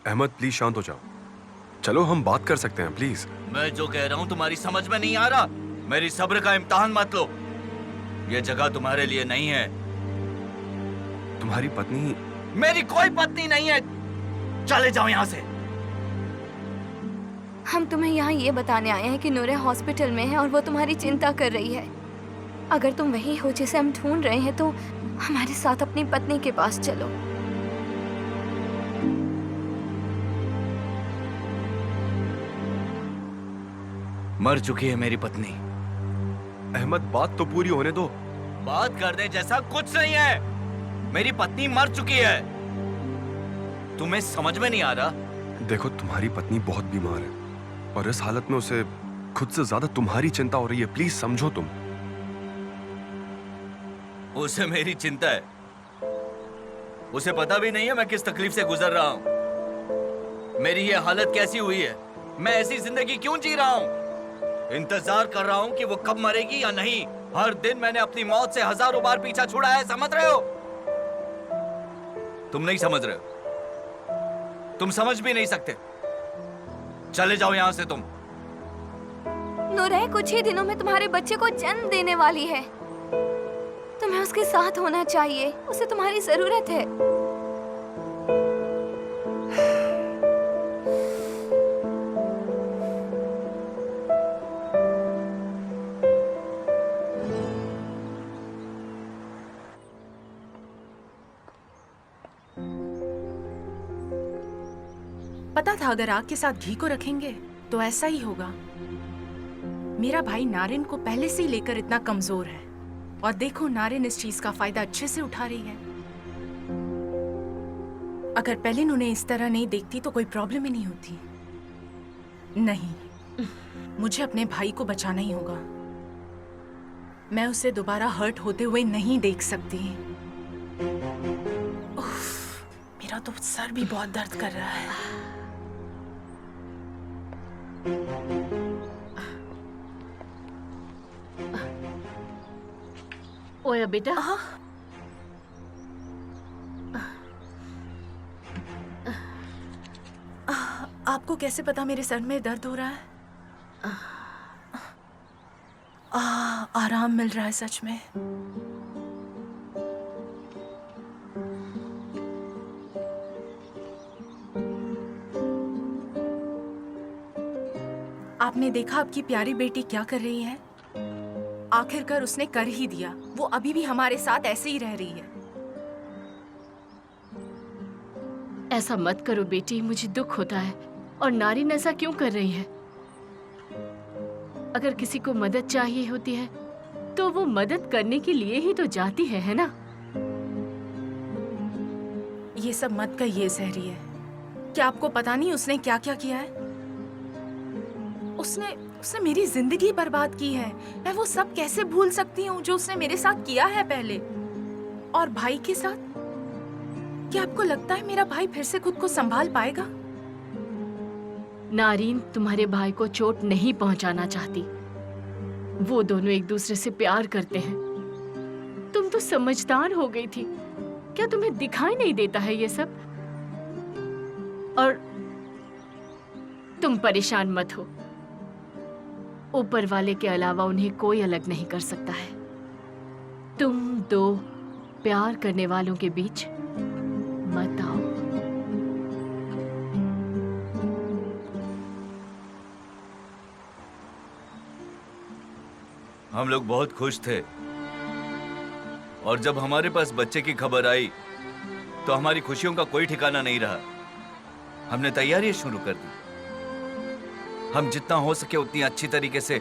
Ahmad please शांत हो जाओ। चलो हम बात कर सकते हैं प्लीज। मैं जो कह रहा हूँ तुम्हारी समझ में नहीं आ रहा। मेरी सब्र का इम्तिहान मत लो। ये जगह तुम्हारे लिए नहीं है। तुम्हारी पत्नी? मेरी कोई पत्नी नहीं है। चले जाओ यहाँ से। हम तुम्हें यहाँ ये बताने आए हैं कि नूरे हॉस्पिटल में है और वो तुम्हारी चिंता कर रही है। अगर तुम वही हो जिसे हम ढूंढ रहे हैं तो हमारे साथ अपनी पत्नी के पास चलो। मर चुकी है मेरी पत्नी। अहमद बात तो पूरी होने दो। बात करने जैसा कुछ नहीं है। मेरी पत्नी मर चुकी है। तुम्हें समझ में नहीं आ रहा? देखो तुम्हारी पत्नी बहुत बीमार है और इस हालत में उसे खुद से ज्यादा तुम्हारी चिंता हो रही है। प्लीज समझो तुम। उसे मेरी चिंता है। उसे पता भी नहीं है मैं किस तकलीफ से गुजर रहा हूं। मेरी ये हालत कैसी हुई है। मैं ऐसी जिंदगी क्यों जी रहा हूं। इंतजार कर रहा हूं कि वो कब मरेगी या नहीं। हर दिन मैंने अपनी मौत से हजारों बार पीछा छुड़ा है। समझ रहे हो? तुम नहीं समझ रहे हो। तुम समझ भी नहीं सकते। चले जाओ यहां से तुम। नूरे कुछ ही दिनों में तुम्हारे बच्चे को जन्म देने वाली है। तुम्हें उसके साथ होना चाहिए। उसे तुम्हारी जरूरत है। पता था अगर आग के साथ घी को रखेंगे तो ऐसा ही होगा। मेरा भाई नारिन को पहले से ही लेकर इतना कमजोर है और देखो नारिन इस चीज का फायदा अच्छे से उठा रही है। अगर पहले उन्हें इस तरह नहीं देखती तो कोई प्रॉब्लम ही नहीं होती। नहीं, मुझे अपने भाई को बचाना ही होगा। मैं उसे दोबारा हर्ट होते हुए नहीं देख सकती। उफ, मेरा तो सर भी बहुत दर्द कर रहा है। ओया बेटा, आपको कैसे पता मेरे सर में दर्द हो रहा है? आराम मिल रहा है सच में। आपने देखा आपकी प्यारी बेटी क्या कर रही है? आखिरकार उसने कर ही दिया। वो अभी भी हमारे साथ ऐसे ही रह रही है। ऐसा मत करो बेटी, मुझे दुख होता है। और नारिन ऐसा क्यों कर रही है? अगर किसी को मदद चाहिए होती है तो वो मदद करने के लिए ही तो जाती है ना? ये सब मत कहिए सहरी है। क्या आपको पता नहीं उसने क्या क्या किया है? उसने मेरी जिंदगी बर्बाद की है। मैं वो सब कैसे भूल सकती हूँ जो उसने मेरे साथ किया है पहले। और भाई के साथ, क्या आपको लगता है मेरा भाई फिर से खुद को संभाल पाएगा? नारिन तुम्हारे भाई को चोट नहीं पहुंचाना चाहती। वो दोनों एक दूसरे से प्यार करते हैं। तुम तो तो समझदार हो गई थी। क्या तुम्हें दिखाई नहीं देता है ये सब? और तुम परेशान मत हो, ऊपर वाले के अलावा उन्हें कोई अलग नहीं कर सकता है। तुम दो प्यार करने वालों के बीच मत आओ। हम लोग बहुत खुश थे और जब हमारे पास बच्चे की खबर आई तो हमारी खुशियों का कोई ठिकाना नहीं रहा। हमने तैयारी शुरू कर दी। हम जितना हो सके उतनी अच्छी तरीके से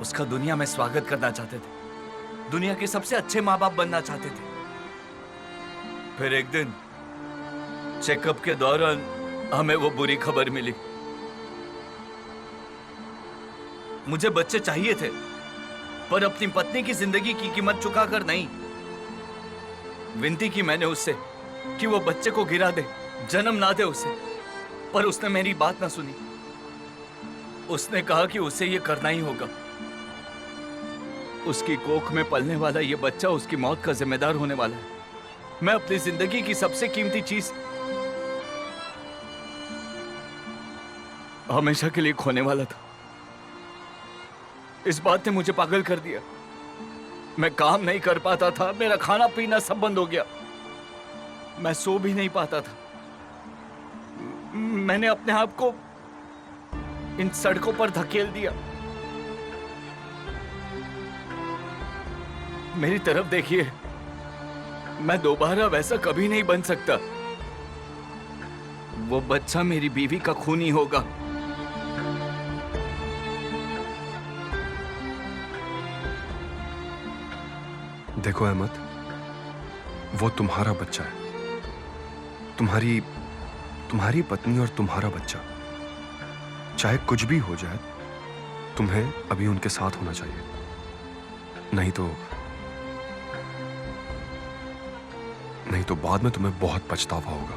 उसका दुनिया में स्वागत करना चाहते थे। दुनिया के सबसे अच्छे माँ बाप बनना चाहते थे। फिर एक दिन चेकअप के दौरान हमें वो बुरी खबर मिली। मुझे बच्चे चाहिए थे, पर अपनी पत्नी की जिंदगी की कीमत चुकाकर नहीं। विनती की मैंने उससे कि वो बच्चे को गिरा दे, जन्म ना दे उसे, पर उसने मेरी बात ना सुनी। उसने कहा कि उसे ये करना ही होगा। उसकी कोख में पलने वाला ये बच्चा उसकी मौत का जिम्मेदार होने वाला है। मैं अपनी जिंदगी की सबसे कीमती चीज हमेशा के लिए खोने वाला था। इस बात ने मुझे पागल कर दिया। मैं काम नहीं कर पाता था, मेरा खाना पीना सब बंद हो गया, मैं सो भी नहीं पाता था। मैंने अपने आप को इन सड़कों पर धकेल दिया। मेरी तरफ देखिए, मैं दोबारा वैसा कभी नहीं बन सकता। वो बच्चा मेरी बीवी का खूनी होगा। देखो अहमद, वो तुम्हारा बच्चा है, तुम्हारी पत्नी और तुम्हारा बच्चा। चाहे कुछ भी हो जाए, तुम्हें अभी उनके साथ होना चाहिए, नहीं तो बाद में तुम्हें बहुत पछतावा होगा।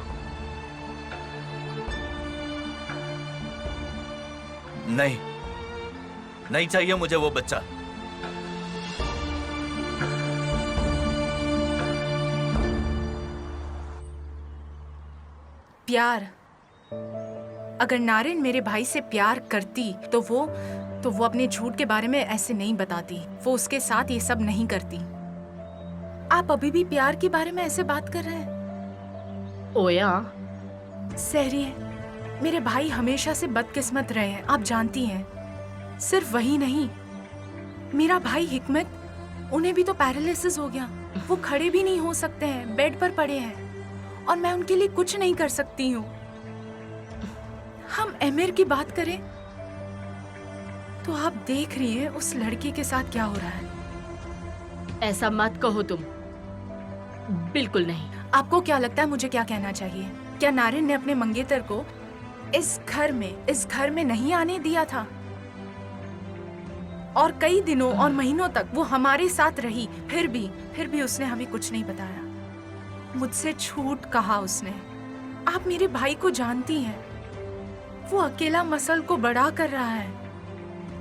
नहीं, नहीं चाहिए मुझे वो बच्चा। प्यार, अगर नारिन मेरे भाई से प्यार करती तो वो अपने झूठ के बारे में ऐसे नहीं बताती। वो उसके साथ ये सब नहीं करती। आप अभी भी प्यार के बारे में ऐसे बात कर रहे हैं? ओया, सहरिए, मेरे भाई हमेशा से बदकिस्मत रहे हैं, आप जानती हैं। सिर्फ वही नहीं, मेरा भाई हिकमत, उन्हें भी तो पैरालिसिस हो गया। वो खड़े भी नहीं हो सकते हैं, बेड पर पड़े हैं और मैं उनके लिए कुछ नहीं कर सकती हूँ। हम एमिर की बात करें तो आप देख रही हैं उस लड़के के साथ क्या हो रहा है। ऐसा मत कहो तुम, बिल्कुल नहीं। आपको क्या लगता है मुझे क्या कहना चाहिए? क्या नारिन ने अपने मंगेतर को इस घर में नहीं आने दिया था? और कई दिनों और महीनों तक वो हमारे साथ रही, फिर भी उसने हमें कुछ नहीं बताया। मुझसे झूठ कहा उसने। आप मेरे भाई को जानती हैं, वो अकेला मसल को बड़ा कर रहा है,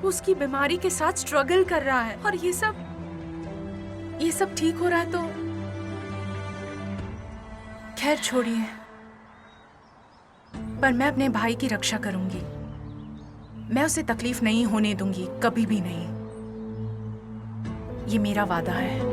वो उसकी बीमारी के साथ स्ट्रगल कर रहा है, और ये सब ठीक हो रहा है तो खैर छोड़िए। पर मैं अपने भाई की रक्षा करूंगी। मैं उसे तकलीफ नहीं होने दूंगी, कभी भी नहीं। ये मेरा वादा है।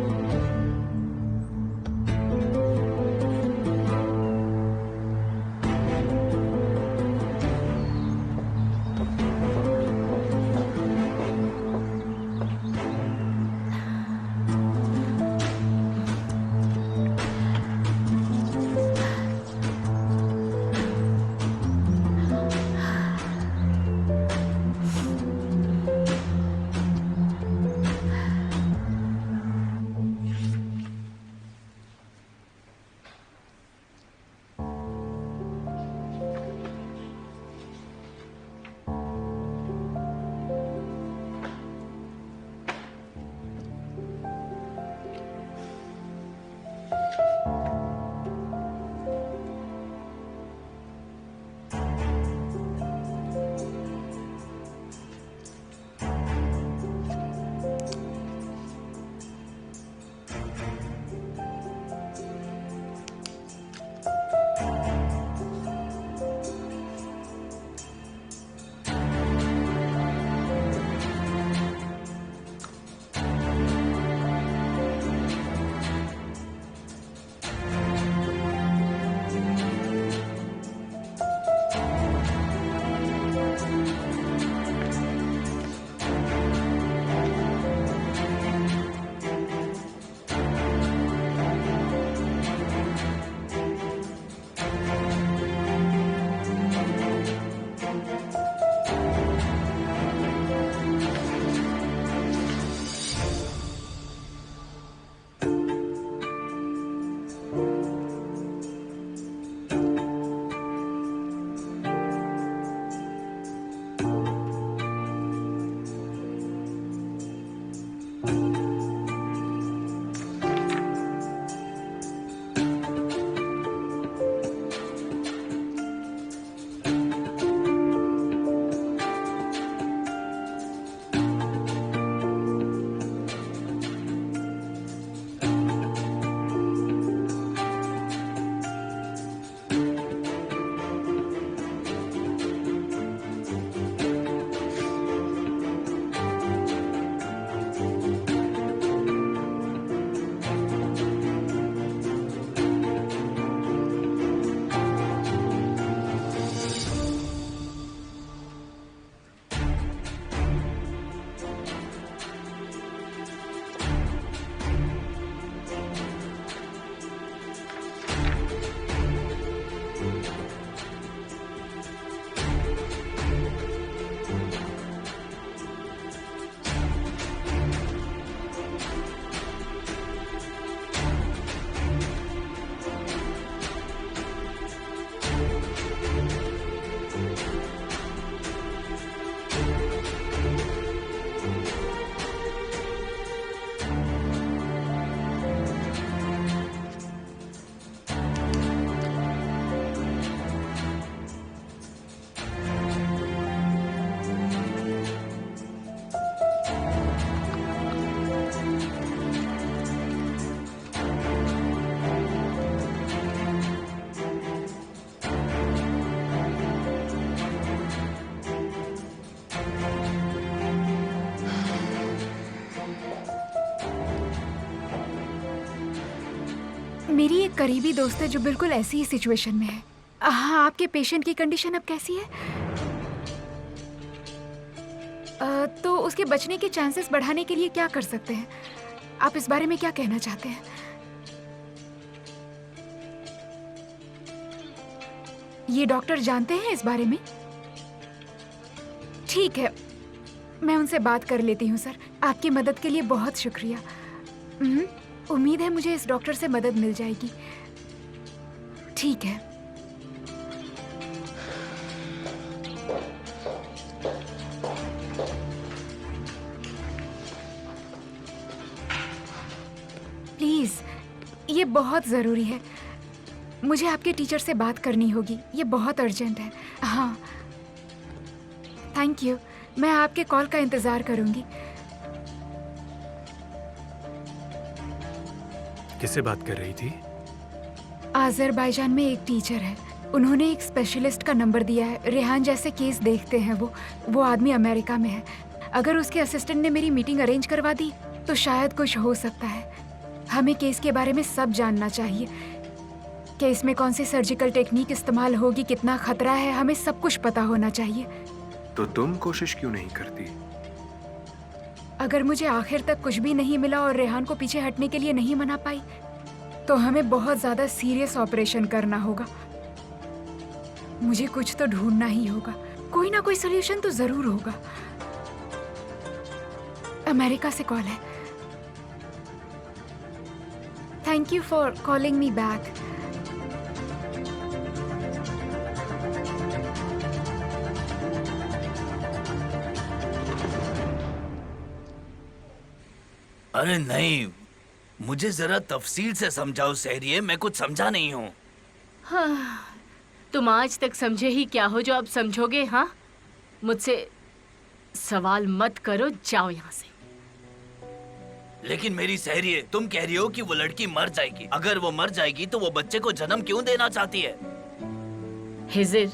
मेरी एक करीबी दोस्त है जो बिल्कुल ऐसी ही सिचुएशन में है। हाँ, आपके पेशेंट की कंडीशन अब कैसी है? तो उसके बचने के चांसेस बढ़ाने के लिए क्या कर सकते हैं? आप इस बारे में क्या कहना चाहते हैं? ये डॉक्टर जानते हैं इस बारे में? ठीक है, मैं उनसे बात कर लेती हूँ सर। आपकी मदद के लिए बहुत शुक्रिया। उम्मीद है मुझे इस डॉक्टर से मदद मिल जाएगी। ठीक है। प्लीज, ये बहुत जरूरी है। मुझे आपके टीचर से बात करनी होगी। ये बहुत अर्जेंट है। हाँ, थैंक यू। मैं आपके कॉल का इंतजार करूंगी। किससे बात कर रही थी? आज़रबाईजान में एक टीचर है। उन्होंने एक स्पेशलिस्ट का नंबर दिया है। रेहान जैसे केस देखते हैं वो आदमी अमेरिका में है। अगर उसके असिस्टेंट ने मेरी मीटिंग अरेंज करवा दी तो शायद कुछ हो सकता है। हमें केस के बारे में सब जानना चाहिए। केस में कौन सी सर्जिकल टेक्निक इस्तेमाल होगी, कितना खतरा है, हमें सब कुछ पता होना चाहिए। तो तुम कोशिश क्यों नहीं करती? अगर मुझे आखिर तक कुछ भी नहीं मिला और रेहान को पीछे हटने के लिए नहीं मना पाई तो हमें बहुत ज्यादा सीरियस ऑपरेशन करना होगा। मुझे कुछ तो ढूंढना ही होगा। कोई ना कोई सलूशन तो जरूर होगा। अमेरिका से कॉल है। Thank you for calling me back. अरे नहीं, मुझे जरा तफसील से समझाओ सहरिये, मैं कुछ समझा नहीं हूँ। हाँ, तुम आज तक समझे ही क्या हो जो अब समझोगे? हाँ, मुझसे सवाल मत करो, जाओ यहाँ से। लेकिन मेरी सहरिये, तुम कह रही हो कि वो लड़की मर जाएगी। अगर वो मर जाएगी तो वो बच्चे को जन्म क्यों देना चाहती है? हिजिर,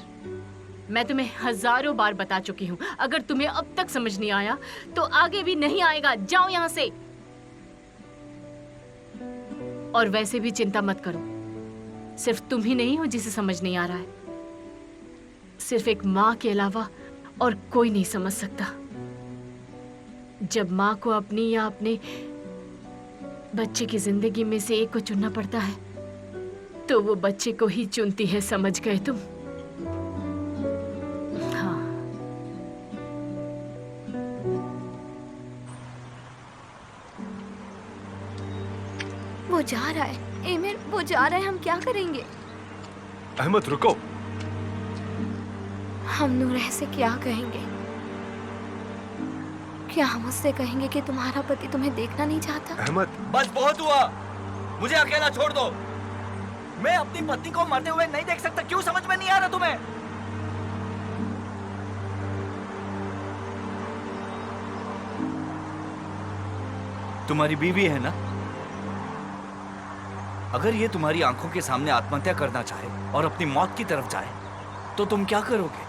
मैं तुम्हें हजारों बार बता चुकी हूँ। अगर तुम्हें अब तक समझ नहीं आया तो आगे भी नहीं आएगा। जाओ यहाँ से। और वैसे भी चिंता मत करो, सिर्फ तुम ही नहीं हो जिसे समझ नहीं आ रहा है। सिर्फ एक माँ के अलावा और कोई नहीं समझ सकता। जब माँ को अपनी या अपने बच्चे की जिंदगी में से एक को चुनना पड़ता है तो वो बच्चे को ही चुनती है। समझ गए तुम? हाँ। वो जा रहा है। एमिर, वो जा रहा है। हम क्या करेंगे? अहमद रुको। हम नूरह से क्या कहेंगे? क्या हम उससे कहेंगे कि तुम्हारा पति तुम्हें देखना नहीं चाहता? अहमद, बस बहुत हुआ, मुझे अकेला छोड़ दो। मैं अपनी पत्नी को मरते हुए नहीं देख सकता। क्यों समझ में नहीं आ रहा तुम्हें? तुम्हारी बीवी है ना? अगर ये तुम्हारी आंखों के सामने आत्महत्या करना चाहे और अपनी मौत की तरफ जाए तो तुम क्या करोगे?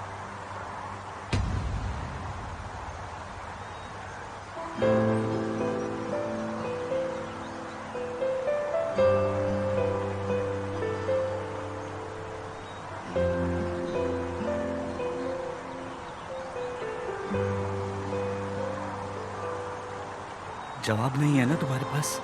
जवाब नहीं है ना तुम्हारे पास?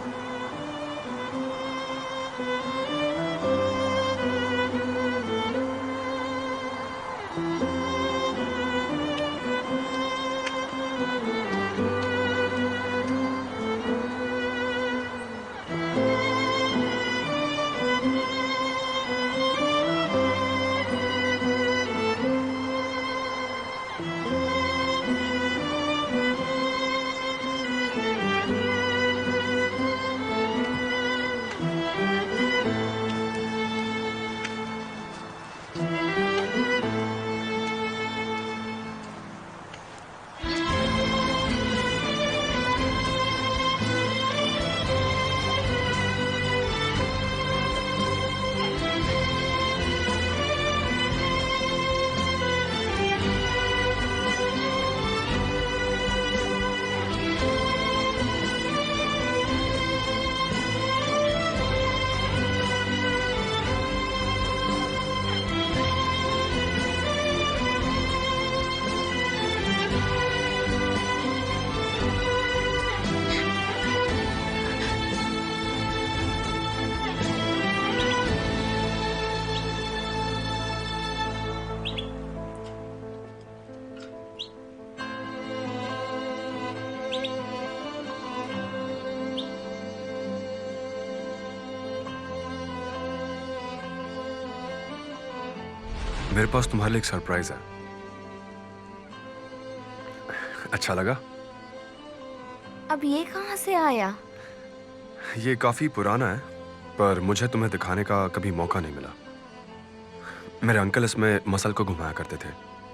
मेरे पास तुम्हारे लिए एक सरप्राइज है। अच्छा लगा? अब ये कहाँ से आया? ये काफी पुराना है, पर मुझे तुम्हें दिखाने का कभी मौका नहीं मिला। मेरे अंकल इसमें मसल को घुमाया करते थे।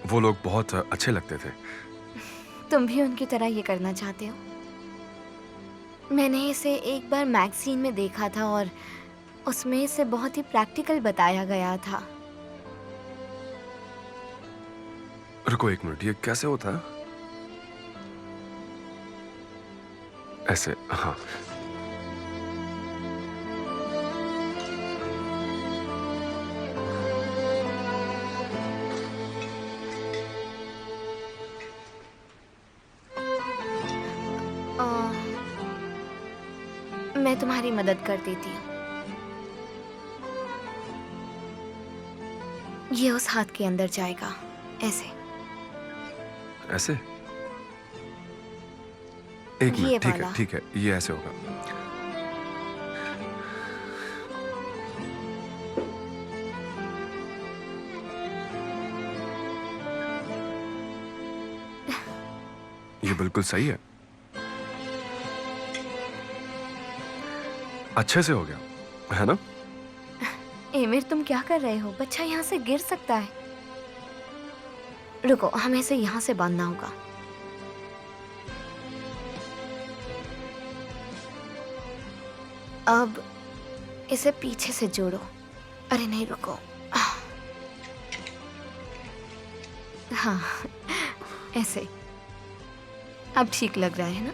वो लोग बहुत अच्छे लगते थे। तुम भी उनकी तरह ये करना चाहते हो? मैंने इसे एक बार मैगजीन में देखा था और उसमें इसे बहुत ही प्रैक्टिकल बताया गया था। रुको एक मिनट, ये कैसे होता है? ऐसे, हाँ। मैं तुम्हारी मदद कर देती हूँ। ये उस हाथ के अंदर जाएगा, ऐसे। ऐसे? एक ये मिनट, ठीक वाला। है, ठीक है, ये ऐसे होगा। ये बिल्कुल सही है। अच्छे से हो गया, है ना? एमिर, तुम क्या कर रहे हो? बच्चा यहाँ से गिर सकता है। रुको, हमें इसे यहाँ से बांधना होगा। अब इसे पीछे से जोड़ो। अरे नहीं, रुको। हाँ, ऐसे। अब ठीक लग रहा है ना?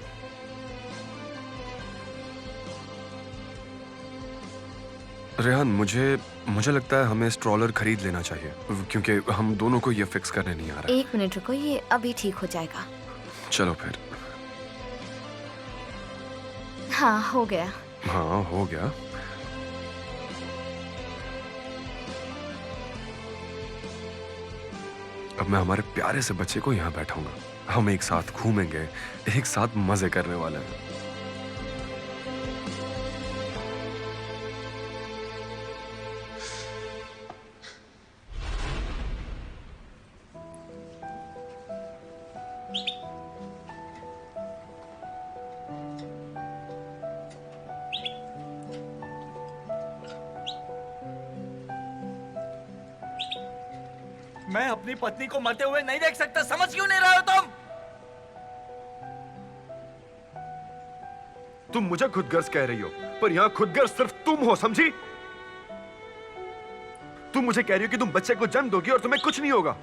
रेहान, मुझे लगता है हमें स्ट्रॉलर खरीद लेना चाहिए, क्योंकि हम दोनों को ये फिक्स करने नहीं आ रहा। एक मिनट रुको, ये अभी ठीक हो जाएगा। चलो फिर। हाँ, हो गया। हाँ, हो गया। अब मैं हमारे प्यारे से बच्चे को यहाँ बैठाऊंगा। हम एक साथ घूमेंगे, एक साथ मजे करने वाले हैं। मैं अपनी पत्नी को मरते हुए नहीं देख सकता। समझ क्यों नहीं रहे हो तुम? तुम मुझे खुदगर्ज कह रही हो, पर यहां खुदगर्ज सिर्फ तुम हो, समझी? तुम मुझे कह रही हो कि तुम बच्चे को जन्म दोगी और तुम्हें कुछ नहीं होगा।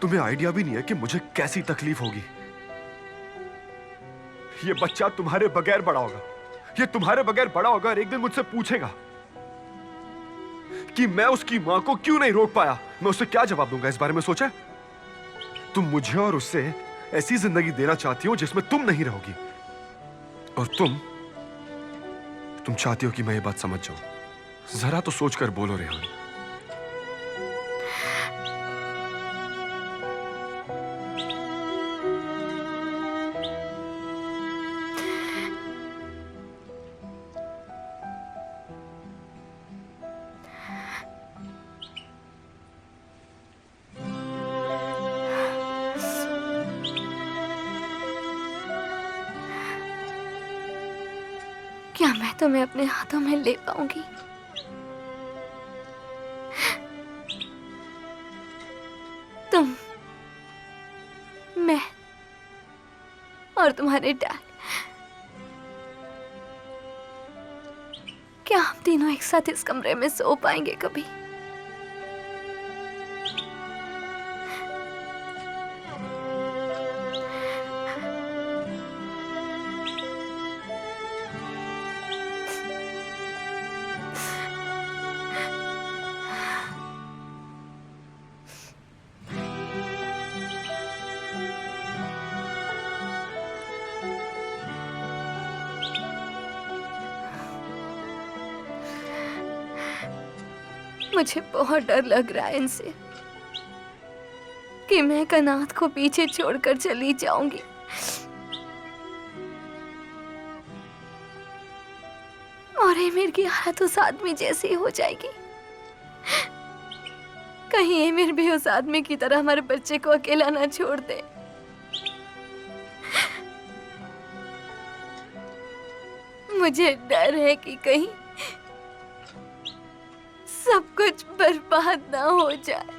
तुम्हें आइडिया भी नहीं है कि मुझे कैसी तकलीफ होगी। ये बच्चा तुम्हारे बगैर बड़ा होगा, ये तुम्हारे बगैर बड़ा होगा और एक दिन मुझसे पूछेगा कि मैं उसकी मां को क्यों नहीं रोक पाया। मैं उससे क्या जवाब दूंगा? इस बारे में सोचा? तुम मुझे और उससे ऐसी जिंदगी देना चाहती हो जिसमें तुम नहीं रहोगी, और तुम चाहती हो कि मैं ये बात समझ जाऊं। जरा तो सोचकर बोलो रेहान। क्या मैं तुम्हें अपने हाथों में ले पाऊंगी? तुम, मैं और तुम्हारे डैड, क्या हम तीनों एक साथ इस कमरे में सो पाएंगे कभी? मुझे बहुत डर लग रहा है इनसे, कि मैं कनात को पीछे छोड़कर चली जाऊंगी। और एमिर की हालत उस आदमी जैसी हो जाएगी। कहीं एमिर भी उस आदमी की तरह हमारे बच्चे को अकेला ना छोड़ दे। मुझे डर है कि कहीं सब कुछ बर्बाद ना हो जाए।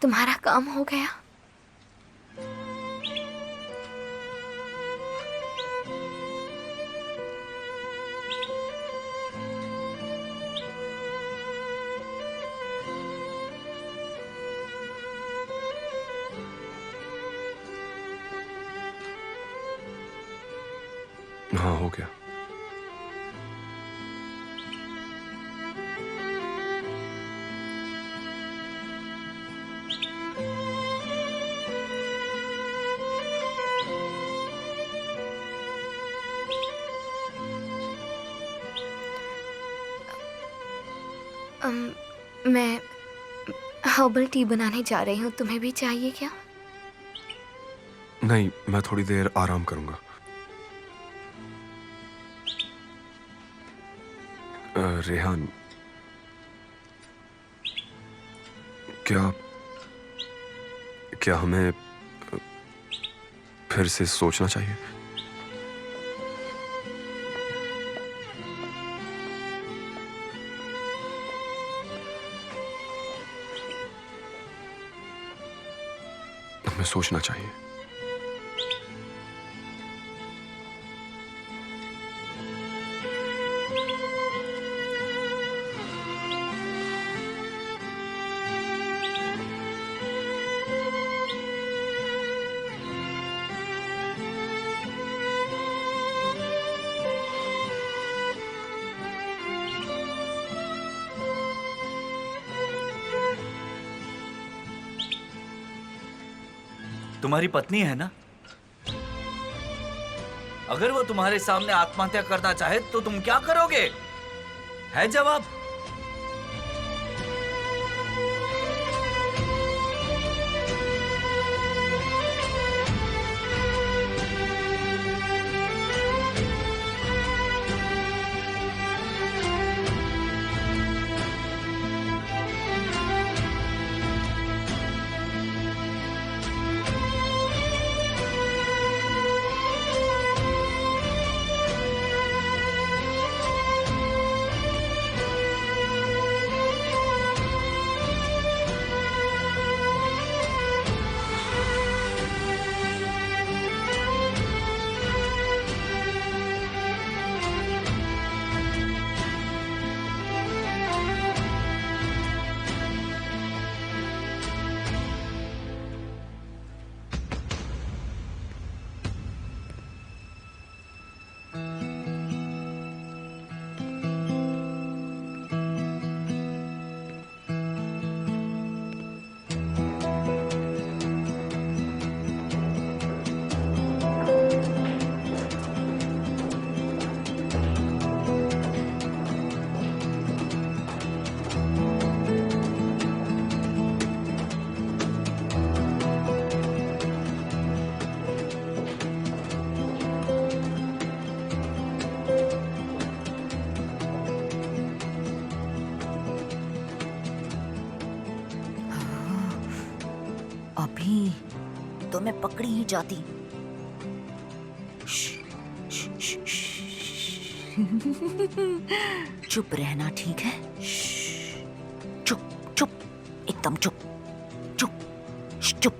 तुम्हारा काम हो गया? हाँ, हो गया। मैं हर्बल टी बनाने जा रही हूँ। तुम्हें भी चाहिए क्या? नहीं, मैं थोड़ी देर आराम करूंगा। रेहान, क्या हमें फिर से सोचना चाहिए? हमें सोचना चाहिए। तुम्हारी पत्नी है ना? अगर वो तुम्हारे सामने आत्महत्या करना चाहे तो तुम क्या करोगे? है जवाब? अभी तो मैं पकड़ी ही जाती। चुप रहना, ठीक है? चुप चुप, एकदम चुप चुप चुप।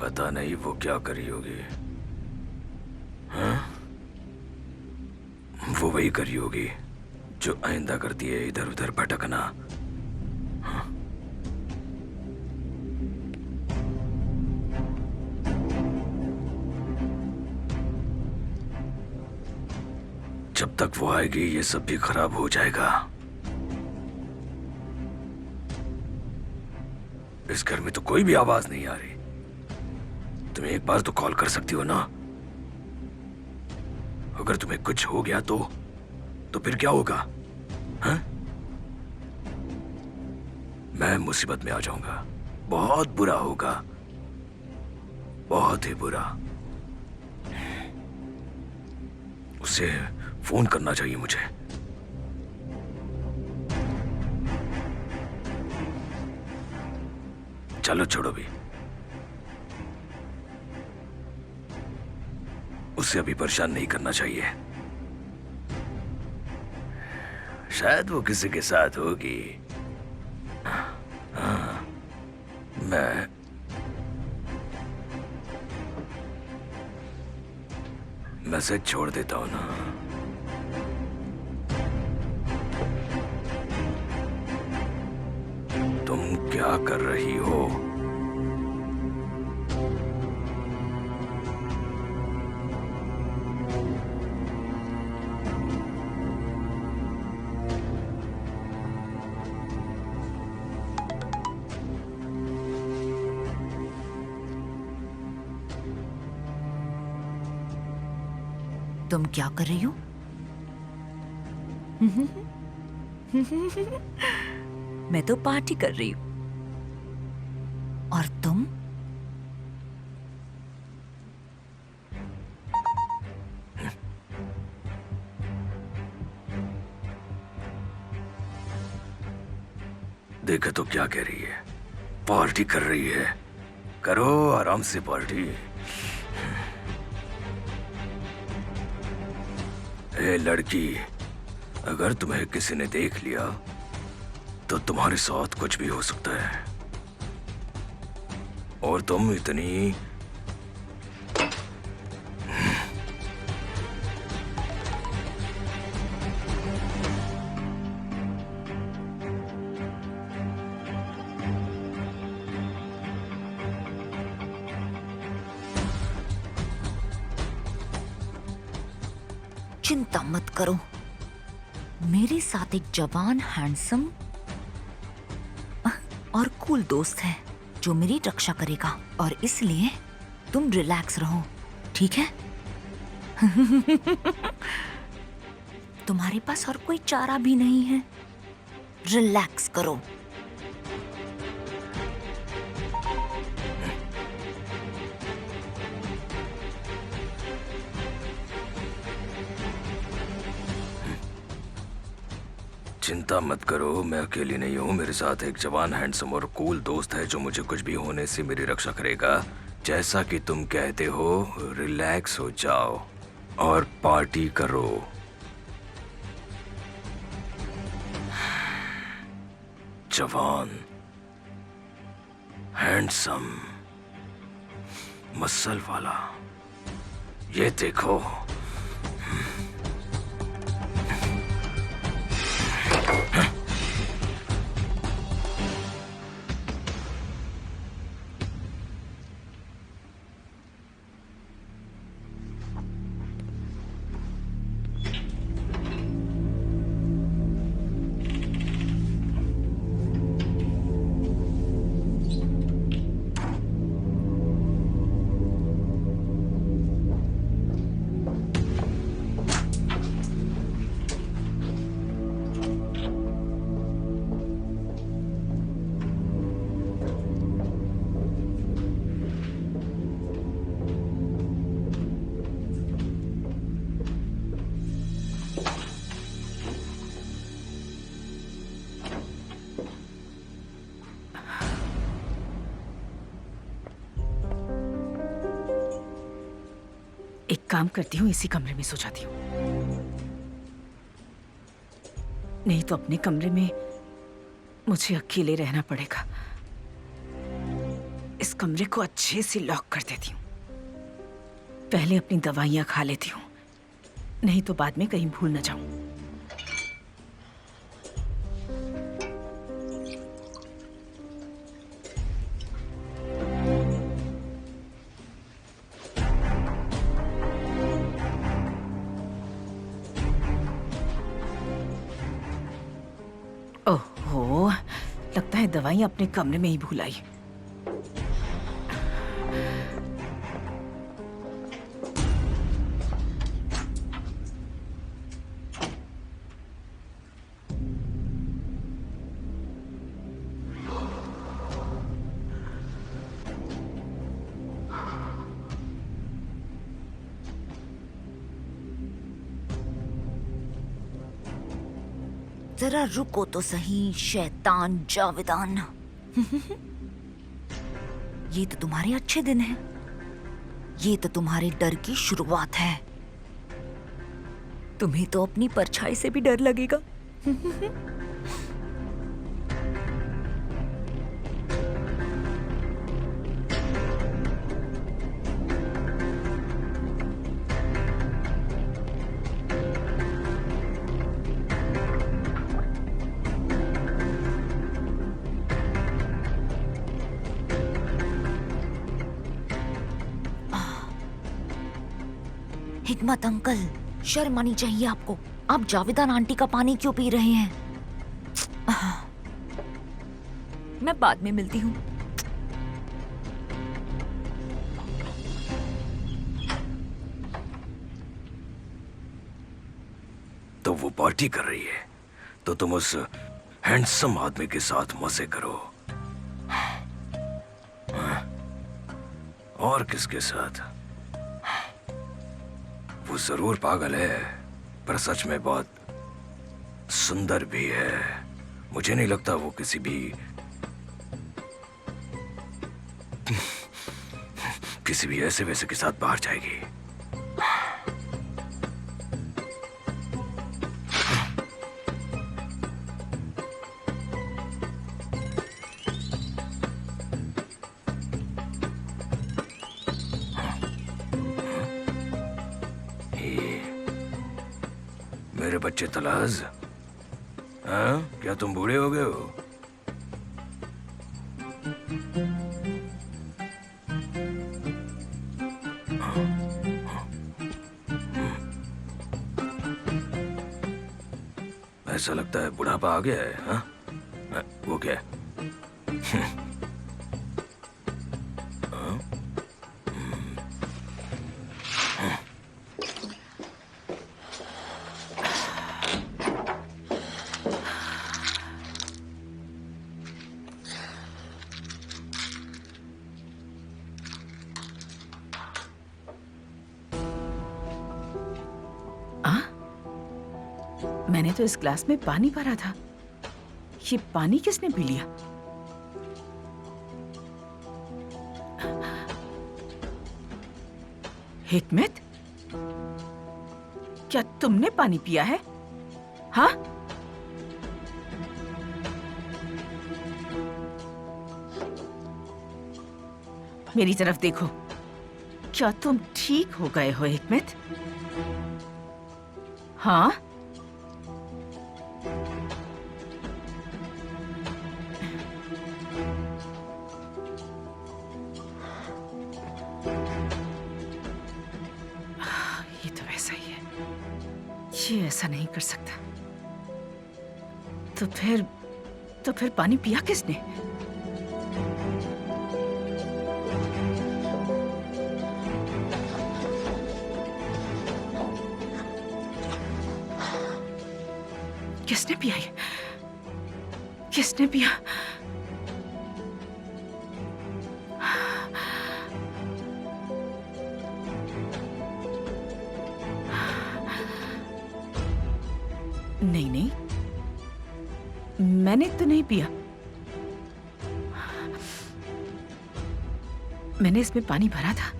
पता नहीं वो क्या करी होगी। हाँ? वो वही करी होगी जो आइंदा करती है, इधर उधर भटकना। हाँ? जब तक वो आएगी ये सब भी खराब हो जाएगा। इस घर में तो कोई भी आवाज नहीं आ रही। तुम्हें एक बार तो कॉल कर सकती हो ना? अगर तुम्हें कुछ हो गया तो फिर क्या होगा? हाँ? मैं मुसीबत में आ जाऊंगा। बहुत बुरा होगा, बहुत ही बुरा। उसे फोन करना चाहिए मुझे। चलो छोड़ो भी, उसे अभी परेशान नहीं करना चाहिए। शायद वो किसी के साथ होगी। हाँ, मैं मैसेज छोड़ देता हूं ना। तुम क्या कर रही हो? तुम क्या कर रही हो? मैं तो पार्टी कर रही हूँ। और तुम? देखो तो क्या कह रही है। पार्टी कर रही है। करो आराम से पार्टी। ए लड़की, अगर तुम्हें किसी ने देख लिया तो तुम्हारे साथ कुछ भी हो सकता है। और तुम इतनी चिंता मत करो, मेरे साथ एक जवान, हैंडसम और कूल दोस्त है जो मेरी रक्षा करेगा, और इसलिए तुम रिलैक्स रहो, ठीक है? तुम्हारे पास और कोई चारा भी नहीं है, रिलैक्स करो। चिंता मत करो, मैं अकेली नहीं हूँ। मेरे साथ एक जवान, हैंडसम और कूल दोस्त है जो मुझे कुछ भी होने से मेरी रक्षा करेगा। जैसा कि तुम कहते हो, रिलैक्स हो जाओ और पार्टी करो। जवान, हैंडसम, मसल वाला, ये देखो। एक काम करती हूँ, इसी कमरे में सो जाती हूँ। नहीं तो अपने कमरे में मुझे अकेले रहना पड़ेगा। इस कमरे को अच्छे से लॉक कर देती हूँ। पहले अपनी दवाइयाँ खा लेती हूँ, नहीं तो बाद में कहीं भूल न जाऊं। ओहो, लगता है दवाइयाँ अपने कमरे में ही भूल आई। जरा रुको तो सही, शैतान जावेदान। ये तो तुम्हारे अच्छे दिन हैं। ये तो तुम्हारे डर की शुरुआत है। तुम्हें तो अपनी परछाई से भी डर लगेगा। हिकमत अंकल, शर्म आनी चाहिए आपको। आप जावेदान आंटी का पानी क्यों पी रहे हैं? मैं बाद में मिलती हूँ। तो वो पार्टी कर रही है, तो तुम उस हैंडसम आदमी के साथ मजे करो। और किसके साथ? वो जरूर पागल है, पर सच में बहुत सुंदर भी है। मुझे नहीं लगता वो किसी भी ऐसे वैसे के साथ बाहर जाएगी। मेरे बच्चे तलाज, हाँ, क्या तुम बूढ़े हो गए हो? ऐसा लगता है बुढ़ापा आ गया है। हाँ, वो क्या है? मैंने तो इस ग्लास में पानी भरा था। ये पानी किसने पी लिया? हिकमत, क्या तुमने पानी पिया है? हाँ? मेरी तरफ देखो। क्या तुम ठीक हो गए हो हिकमत? हाँ? ये तो वैसा ही है। ये ऐसा नहीं कर सकता। तो फिर पानी पिया किसने? किसने पिया ये? किसने पिया? नहीं नहीं, मैंने तो नहीं पिया। मैंने इसमें पानी भरा था।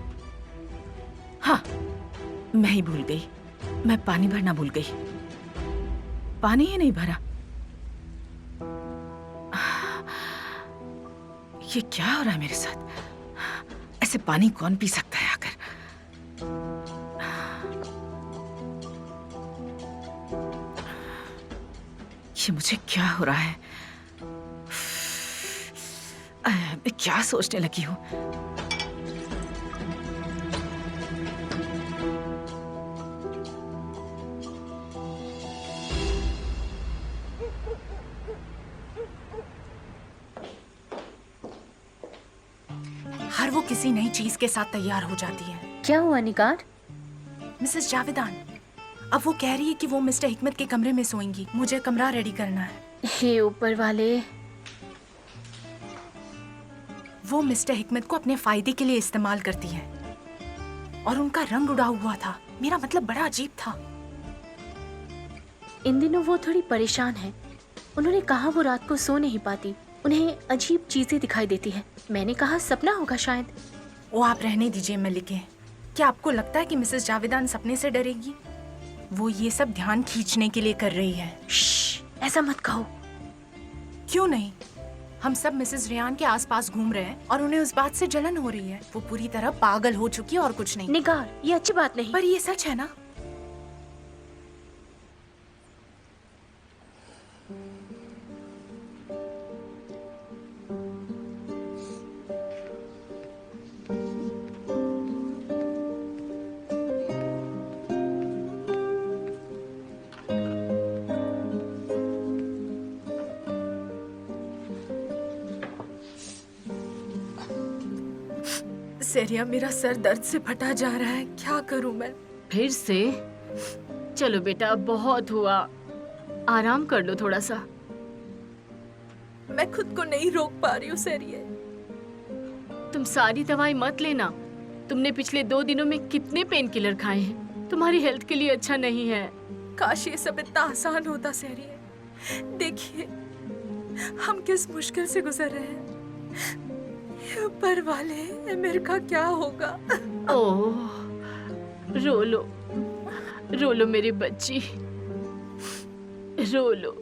हाँ, मैं ही भूल गई। मैं पानी भरना भूल गई। पानी ही नहीं भरा। ये क्या हो रहा है मेरे साथ? ऐसे पानी कौन पी सकता है आकर? ये मुझे क्या हो रहा है? मैं क्या सोचने लगी हूँ? हर वो किसी नई चीज के साथ तैयार हो जाती है। क्या हुआ निगार? मिसेस जावेदान, अब वो कह रही है कि वो मिस्टर हिकमत के कमरे में सोएंगी। मुझे कमरा रेडी करना है। हे ऊपर वाले। वो मिस्टर हिकमत को अपने फायदे के लिए इस्तेमाल करती है और उनका रंग उड़ा हुआ था। मेरा मतलब बड़ा अजीब था। इन दिनों वो थोड़ी परेशान है। उन्होंने कहा वो रात को सो नहीं पाती। उन्हें अजीब चीजें दिखाई देती है। मैंने कहा सपना होगा शायद। वो आप रहने दीजिए मलिके। क्या आपको लगता है कि मिसेस जावेदान सपने से डरेगी? वो ये सब ध्यान खींचने के लिए कर रही है। श्श, ऐसा मत कहो। क्यों नहीं? हम सब मिसेस रेहान के आसपास घूम रहे हैं और उन्हें उस बात से जलन हो रही है। वो पूरी तरह पागल हो चुकी है और कुछ नहीं। निगार, ये अच्छी बात नहीं। पर ये सच है ना? सेरिया, मेरा सर दर्द से फटा जा रहा है। क्या करूं मैं? फिर से? चलो बेटा, अब बहुत हुआ। आराम कर लो थोड़ा सा। मैं खुद को नहीं रोक पा रही हूँ सेरिया। तुम सारी दवाई मत लेना। तुमने पिछले 2 दिनों में कितने पेन किलर खाए हैं। तुम्हारी हेल्थ के लिए अच्छा नहीं है। काश ये सब इतना आसान होता सेरिया। देखिए हम किस मुश्किल से गुजर रहे हैं। ऊपर वाले, मेरे का क्या होगा? ओह, रो लो, रो लो मेरी बच्ची, रो लो।